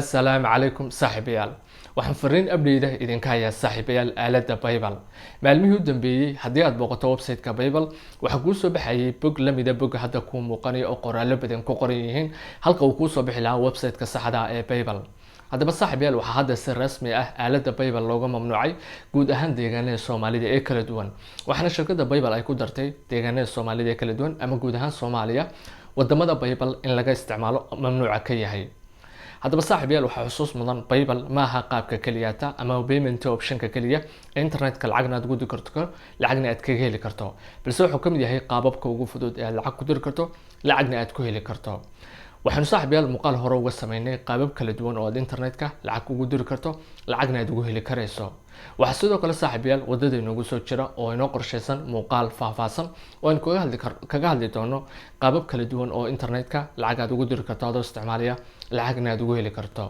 السلام عليكم saaxiibayaal waxaan fariin abdeyda idinka hayaa saaxiibayaal aalada Bible maalmihii u dambeeyay haddii aad booqato website-ka Bible waxa kuu soo baxayay bog la mid ah bog hadda ku muuqanaya oo qoraallo badan ku qoran yihiin halka uu ku soo bixi lahaa website-ka saxda ah ee Bible haddaba saaxiibayaal waxa hadda si rasmi ah aalada Bible looga mamnuucay guud ahaan deegaanada Soomaalida ee kala duwan waxaana shirkadda Bible ay ku dartay deegaanada Soomaalida ee kala duwan ama guud ahaan Soomaaliya wadamada Bible in laga isticmaalo mamnuuca ka yahay haddaba saaxiibayaal waxa xusuus mudan Bible ma aha qaabka keliyata ama payment option-ka kaliya internet-ka lacagna aad ugu diri karto lacagna aad kaga heli karto balse wuxuu kamid yahay qaababka ugu fudud ee lacag ku diri karto lacagna aad ku heli karto waxaanu saaxiibayaal muuqaal hore uga sameynay qaabab kala duwan oo aad internet-ka lacag ugu diri karto lacagna aad ugu heli karayso waxa sidoo kale saaxiibayaal wadada inoogu soo jira oo inoo qorsheysan muuqaal faahfaahsan oo aan kaga hadli doono qaabab kala duwan oo internet-ka lacag aad ugu diri karto adoo isticmaalaya lacagna aad ugu heli karto